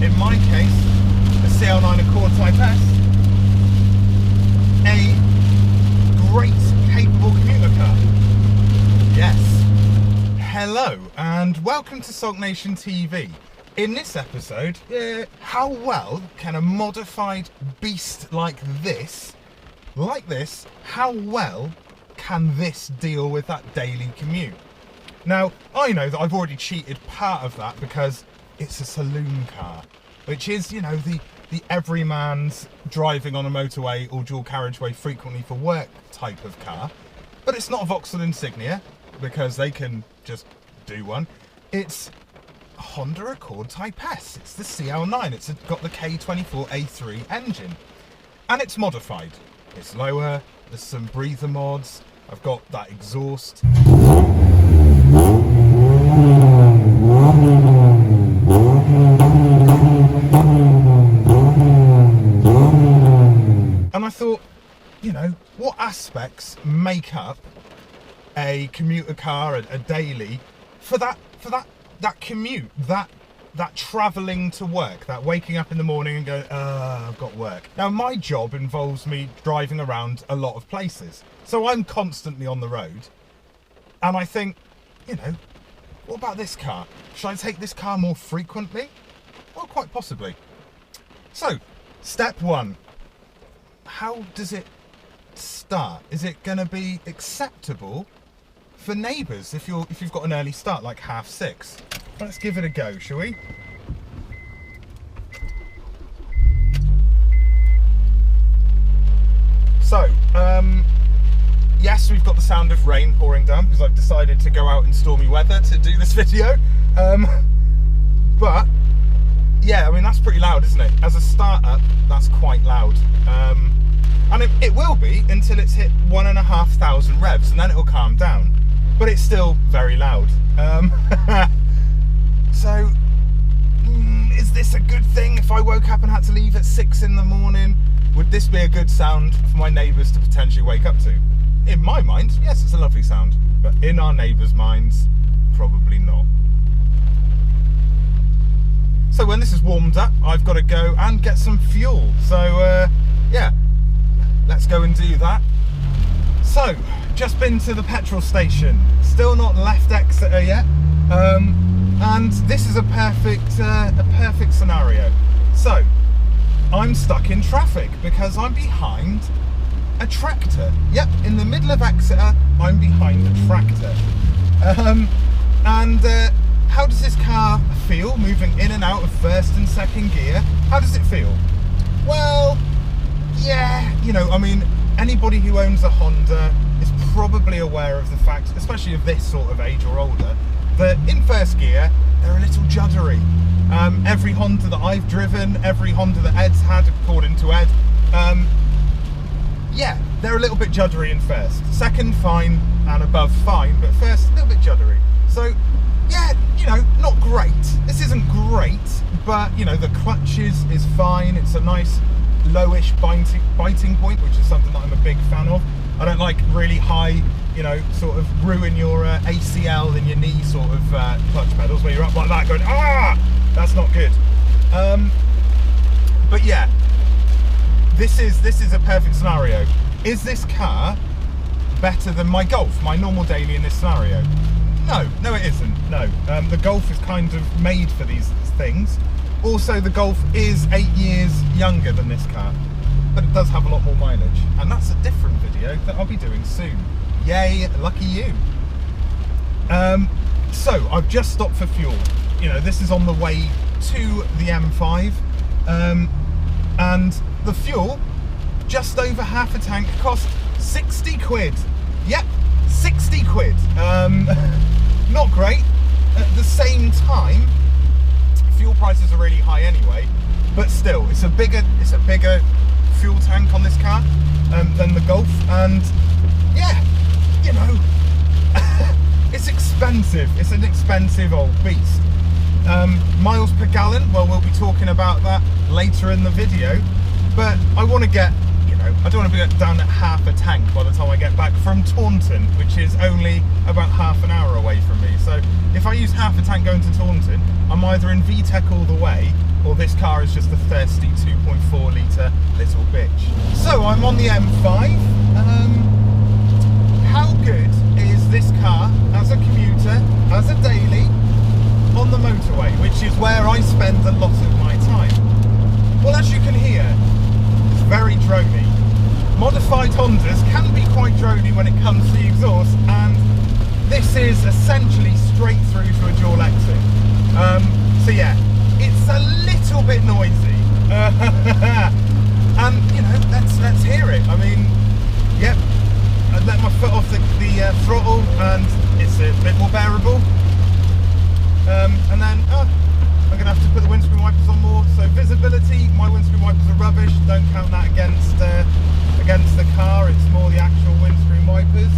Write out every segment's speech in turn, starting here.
in my case, a CL9 Accord Type S, a great, capable commuter car. Yes. Hello, and welcome to SULKNATIONtv. In this episode, how well can a modified beast like this, how well can this deal with that daily commute? Now, I know that I've already cheated part of that because it's a saloon car, which is, you know, the everyman's driving on a motorway or dual carriageway frequently for work type of car. But it's not a Vauxhall Insignia, because they can just do one. It's a Honda Accord Type S. It's the CL9. It's got the K24A3 engine. And it's modified. It's lower, there's some breather mods, I've got that exhaust. And I thought, you know, what aspects make up a commuter car, a daily, for that commute, that travelling to work, that waking up in the morning and going, I've got work. Now, my job involves me driving around a lot of places, so I'm constantly on the road, and I think, you know, what about this car? Should I take this car more frequently? Well, quite possibly. So, step one, how does it start? Is it going to be acceptable for neighbours if you've got an early start, like 6:30? Let's give it a go, shall we? So, yes, we've got the sound of rain pouring down because I've decided to go out in stormy weather to do this video. But, yeah, I mean, that's pretty loud, isn't it? As a start-up, that's quite loud. And it will be until it's hit 1,500 revs, and then it'll calm down. But it's still very loud. So, is this a good thing if I woke up and had to leave at 6 in the morning? Would this be a good sound for my neighbours to potentially wake up to? In my mind, yes, it's a lovely sound. But in our neighbours' minds, probably not. So when this is warmed up, I've got to go and get some fuel. So, yeah, let's go and do that. So, just been to the petrol station. Still not left Exeter yet. And this is a perfect scenario. So, I'm stuck in traffic because I'm behind a tractor. Yep, in the middle of Exeter, I'm behind a tractor. How does this car feel moving in and out of first and second gear? How does it feel? Well, yeah, you know, I mean, anybody who owns a Honda is probably aware of the fact, especially of this sort of age or older, that in first gear, they're a little juddery. Every Honda that I've driven, every Honda that Ed's had, according to Ed, yeah, they're a little bit juddery in first. Second, fine, and above, fine, but first, a little bit juddery. So, yeah, you know, not great. This isn't great, but, you know, the clutch is fine. It's a nice lowish biting point, which is something that I'm a big fan of. I don't like really high, you know, sort of ruin your ACL in your knee sort of clutch pedals where you're up like that going, ah, that's not good. But yeah, this is a perfect scenario. Is this car better than my Golf, my normal daily in this scenario? No, it isn't. No, the Golf is kind of made for these things. Also, the Golf is 8 years younger than this car, but it does have a lot more mileage, and that's a different video that I'll be doing soon. Yay, lucky you. So I've just stopped for fuel. You know, this is on the way to the M5, and the fuel, just over half a tank, cost 60 quid. Yep, 60 quid. Not great. At the same time, fuel prices are really high anyway, but still, it's a bigger fuel tank on this car than the Golf, and yeah, you know, it's expensive. It's an expensive old beast. Miles per gallon, well, we'll be talking about that later in the video, but I want to get, you know, I don't want to be down at half a tank by the time I get back from Taunton, which is only about half an hour away from me. So if I use half a tank going to Taunton, I'm either in VTEC all the way, or this car is just a thirsty 2.4 litre little bitch. So I'm on the M5. How good is this car as a commuter, as a daily, on the motorway, which is where I spend a lot of my time? Well, as you can hear, it's very drony. Modified Hondas can be quite drony when it comes to the exhaust, and this is essentially straight through to a dual exit. So yeah, it's a little bit noisy. And you know, let's hear it. I mean, yep, I let my foot off the throttle and it's a bit more bearable. And then I'm going to have to put the windscreen wipers on more. So visibility, my windscreen wipers are rubbish. Don't count that against the car. It's more the actual windscreen wipers.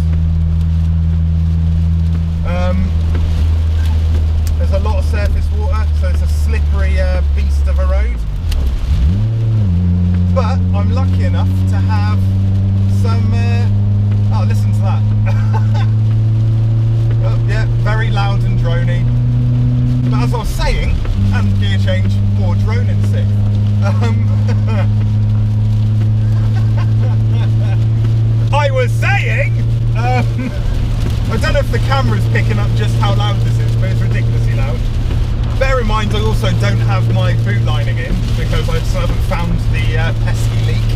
There's a lot of surface water, so it's a slippery beast of a road. But I'm lucky enough to have some... oh, listen to that. Oh, yeah, very loud and drony. But as I was saying, and gear change, more droning sick. I was saying, I don't know if the camera's picking up just how loud this is, but it's ridiculously loud. Bear in mind, I also don't have my boot lining in because I just haven't found the pesky leak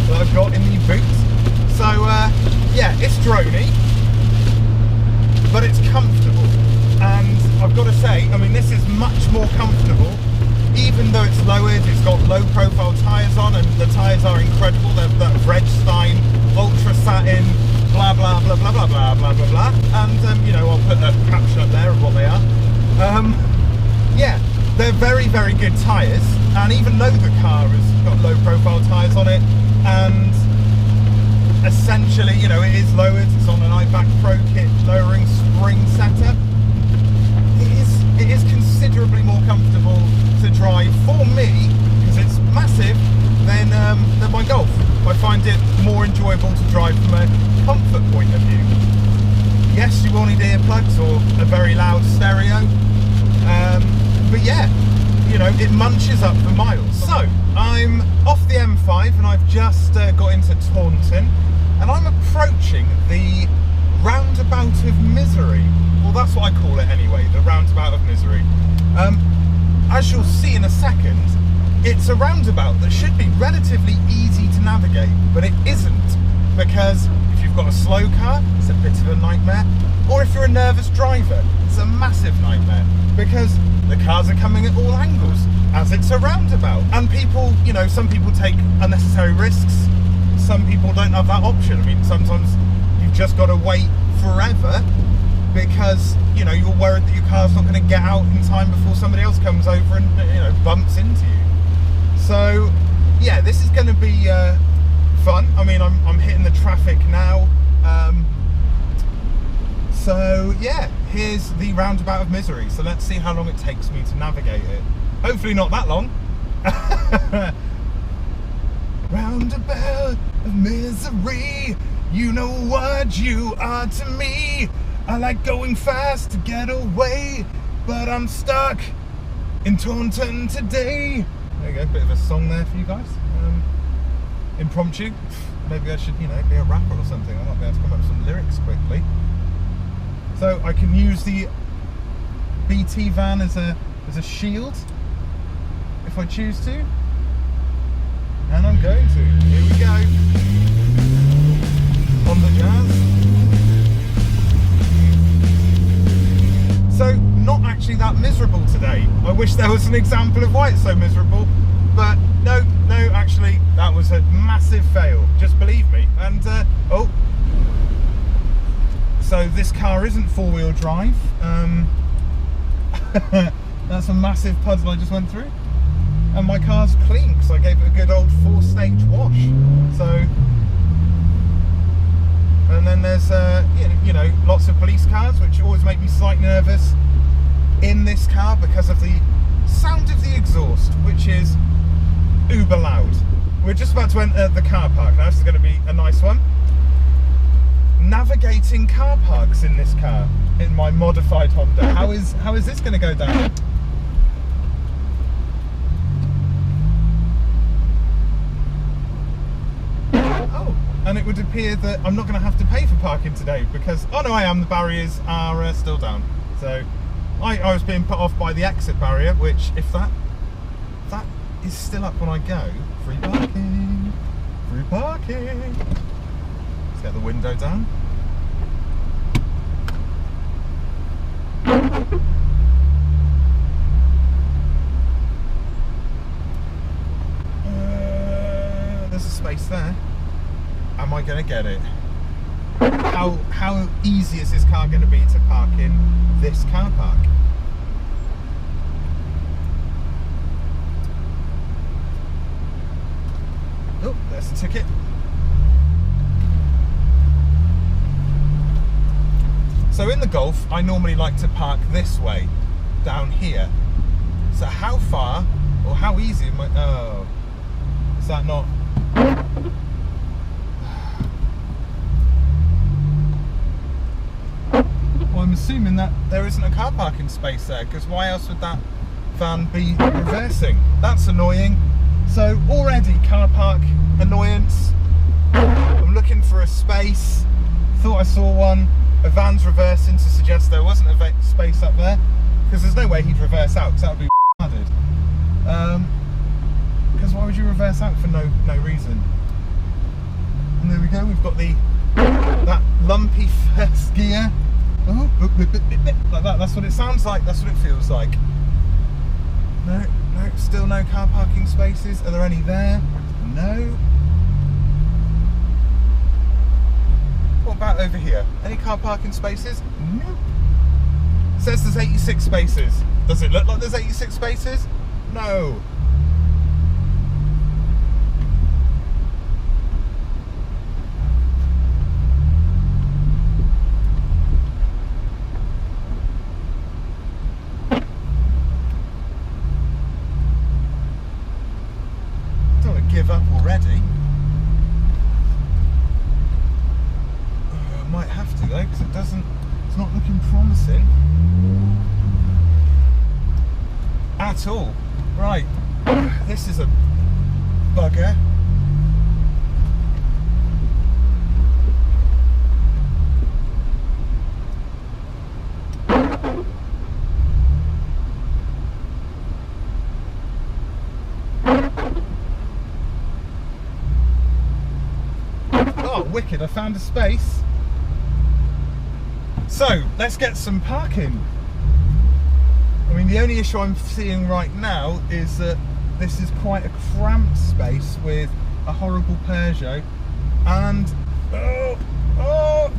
that I've got in the boot. So yeah, it's drony, but it's comfortable. And I've got to say, I mean, this is much more comfortable, even though it's lowered. It's got low profile tyres on, and the tyres are incredible. They're that Vredstein ultra satin, blah blah blah blah blah blah blah blah blah. And you know, I'll put a caption up there of what they are. Yeah, they're very, very good tyres, and even though the car has got low profile tyres on it, and essentially, you know, it is lowered, it's on an iBack Pro kit lowering spring setup, it is considerably more comfortable to drive for me, because it's massive, than my Golf. I find it more enjoyable to drive from a comfort point of view. Yes, you will need earplugs or a very loud stereo, but yeah, you know, it munches up the miles. So, I'm off the M5 and I've just got into Taunton, and I'm approaching the roundabout of misery. Well, that's what I call it anyway, the roundabout of misery. As you'll see in a second, it's a roundabout that should be relatively easy to navigate, but it isn't, because if you've got a slow car, it's a bit of a nightmare, or if you're a nervous driver, it's a massive nightmare, because the cars are coming at all angles, as it's a roundabout. And people, you know, some people take unnecessary risks, some people don't have that option. I mean, sometimes you've just got to wait forever because, you know, you're worried that your car's not going to get out in time before somebody else comes over and, you know, bumps into you. So, yeah, this is going to be fun. I mean, I'm hitting the traffic now. So, yeah, here's the roundabout of misery. So let's see how long it takes me to navigate it. Hopefully not that long. Roundabout of misery, you know what you are to me. I like going fast to get away, but I'm stuck in Taunton today. There you go, bit of a song there for you guys. Impromptu. Maybe I should, you know, be a rapper or something. I might be able to come up with some lyrics quickly. So I can use the BT van as a shield if I choose to. And I'm going to. Here we go. On the jazz. So, not actually that miserable today. I wish there was an example of why it's so miserable. But no, actually, that was a massive fail. Just believe me. And, oh. So this car isn't four-wheel drive. That's a massive puddle I just went through. And my car's clean because I gave it a good old 4-stage wash. So, and then there's you know, lots of police cars, which always make me slightly nervous in this car because of the sound of the exhaust, which is uber loud. we're just about to enter the car park now. This is going to be a nice one. Navigating car parks in this car, in my modified Honda. How is this going to go down? Oh, and it would appear that I'm not going to have to pay for parking today because, oh no I am, the barriers are still down. So I was being put off by the exit barrier, which if that is still up when I go, free parking, free parking. Let's get the window down. There's a space there. Am I going to get it? How easy is this car going to be to park in this car park? Oh, there's the ticket. So in the Golf, I normally like to park this way, down here. So how far, or how easy am I, oh, is that not? Well, I'm assuming that there isn't a car parking space there, because why else would that van be reversing? That's annoying. So already car park annoyance. I'm looking for a space, thought I saw one. A van's reversing to suggest there wasn't a space up there, because there's no way he'd reverse out, because that would be added. Because why would you reverse out for no reason? And there we go, we've got that lumpy first gear. Oh, like that. That's what it sounds like. That's what it feels like. No, still no car parking spaces. Are there any there? No. What about over here? Any car parking spaces? No. It says there's 86 spaces. Does it look like there's 86 spaces? No. Don't want to give up already. Might have to though, because it's not looking promising at all. Right, this is a bugger. Oh, wicked, I found a space. So, let's get some parking. I mean, the only issue I'm seeing right now is that this is quite a cramped space with a horrible Peugeot and... oh!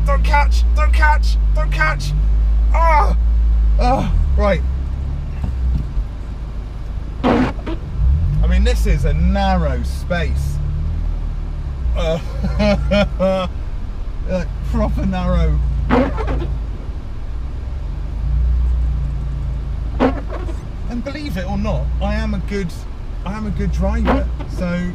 Don't catch! Don't catch! Don't catch! Oh! Oh! Right. I mean, this is a narrow space. Proper narrow. And believe it or not, I am a good driver. So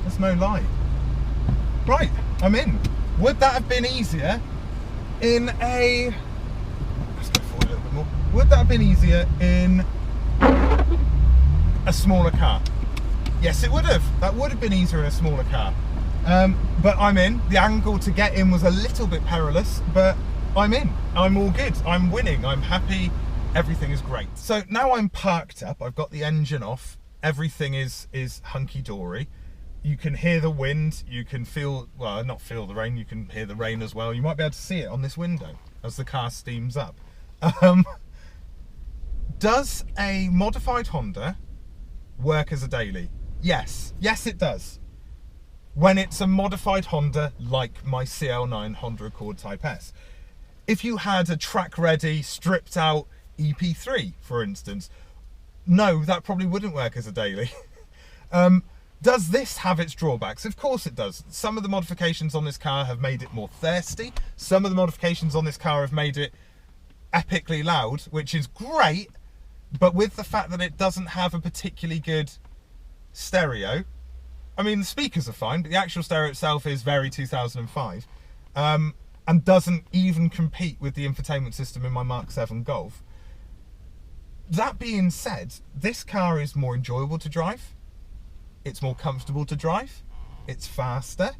that's no lie. Right, I'm in. Would that have been easier in a... Let's go forward a little bit more. Would that have been easier in a smaller car? Yes, it would have. That would have been easier in a smaller car. But I'm in. The angle to get in was a little bit perilous, but I'm in. I'm all good. I'm winning. I'm happy. Everything is great. So now I'm parked up. I've got the engine off. Everything is hunky-dory. You can hear the wind, you can feel, well, not feel the rain, you can hear the rain as well. You might be able to see it on this window as the car steams up. Does a modified Honda work as a daily? Yes, yes it does. When it's a modified Honda like my CL9 Honda Accord Type S. If you had a track ready, stripped out EP3, for instance, no, that probably wouldn't work as a daily. Does this have its drawbacks? Of course it does. Some of the modifications on this car have made it more thirsty. Some of the modifications on this car have made it epically loud, which is great, but with the fact that it doesn't have a particularly good stereo. I mean, the speakers are fine, but the actual stereo itself is very 2005, and doesn't even compete with the infotainment system in my Mark 7 Golf. That being said, this car is more enjoyable to drive. It's more comfortable to drive. It's faster.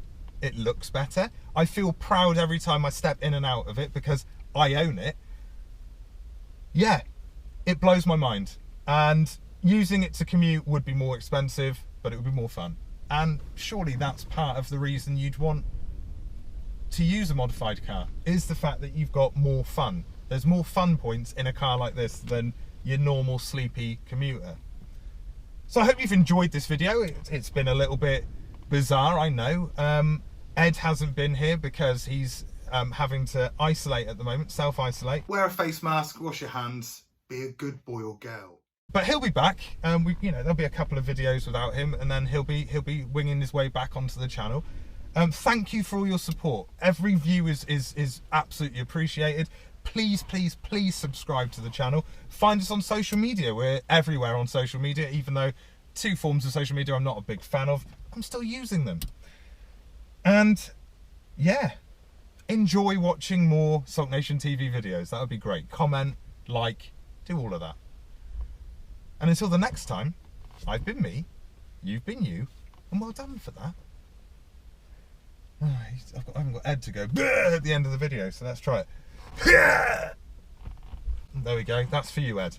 It looks better. I feel proud every time I step in and out of it because I own it. Yeah, it blows my mind. And using it to commute would be more expensive, but it would be more fun. And surely that's part of the reason you'd want to use a modified car, is the fact that you've got more fun. There's more fun points in a car like this than your normal sleepy commuter. So I hope you've enjoyed this video. It's been a little bit bizarre, I know. Ed hasn't been here because he's having to isolate at the moment, self-isolate. Wear a face mask, wash your hands, be a good boy or girl. But he'll be back. There'll be a couple of videos without him, and then he'll be winging his way back onto the channel. Thank you for all your support. Every view is absolutely appreciated. Please subscribe to the channel. Find us on social media. We're everywhere on social media, even though two forms of social media I'm not a big fan of. I'm still using them. And yeah, enjoy watching more SULKNATIONtv videos. That would be great. Comment, like, do all of that. And until the next time, I've been me, you've been you, and well done for that. I haven't got Ed to go at the end of the video, so let's try it. There we go, that's for you, Ed.